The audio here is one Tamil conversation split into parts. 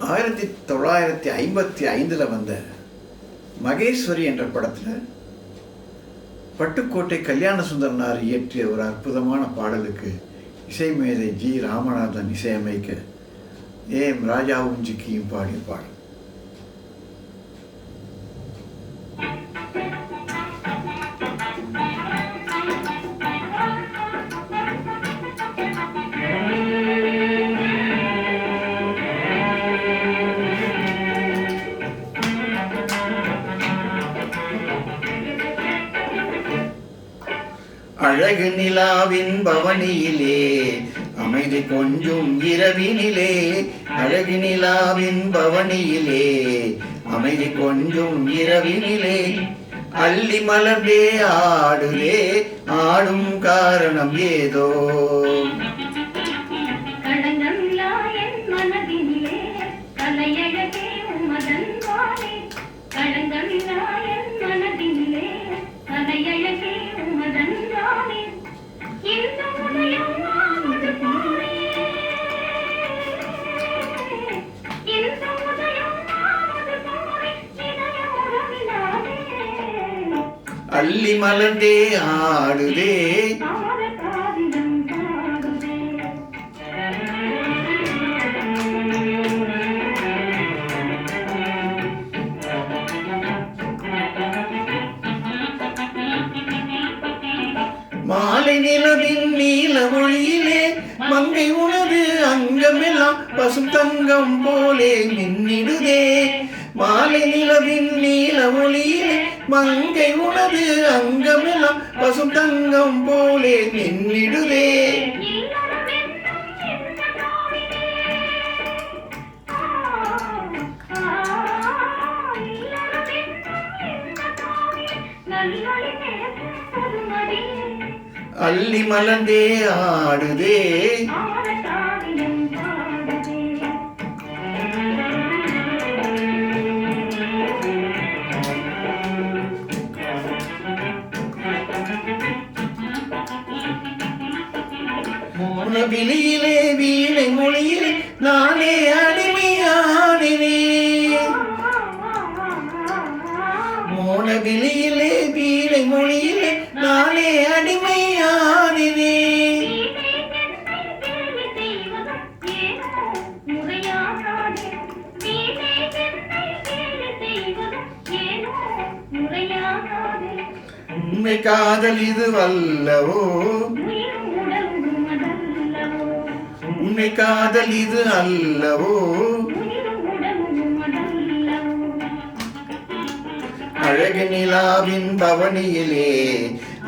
1955 வந்த மகேஸ்வரி என்ற படத்தில் பட்டுக்கோட்டை கல்யாண சுந்தரனார் இயற்றிய ஒரு அற்புதமான பாடலுக்கு இசைமேதை ஜி ராமநாதன் இசையமைக்க ஏஎம் ராஜாவும் ஜிக்கியும் பாடிய பாடல். அழகு நிலாவின் பவனியிலே அமைதி கொஞ்சும் இரவினிலே, அழகு நிலாவின் பவனியிலே அமைதி கொஞ்சும் இரவினிலே, அள்ளி மலர்ந்தே ஆடுதே ஆடும் காரணம் ஏதோ. அள்ளி மலர்ந்தே ஆடுதே மாலை நிலவின் நீல ஒளியிலே மங்கை உனது அங்கமெல்லாம் பசும் தங்கம் போலே மின்னிடுதே. மாலை நிலவின் நீல ஒளியிலே மங்கை உனது அங்கமெல்லாம் பசும் தங்கம் போலே மின்னிடுதே. அள்ளி மலர்ந்தே ஆடுதே மோனவிழியிலே வீணை மொழியிலே நானே அடிமையாடினேன். மோனவிழியிலே வீணை மொழியிலே நானே அடிமையாடினேன். உண்மை காதல் இது வல்லவோ, உண்மை காதல் இது அல்லவோ. அழகு நிலாவின் பவனியிலே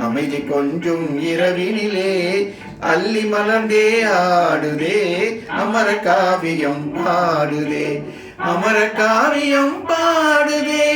அமைதி கொஞ்சும் இரவினிலே, அள்ளி மலர்ந்தே ஆடுதே அமர காவியம் பாடுதே, அமர காவியம் பாடுதே.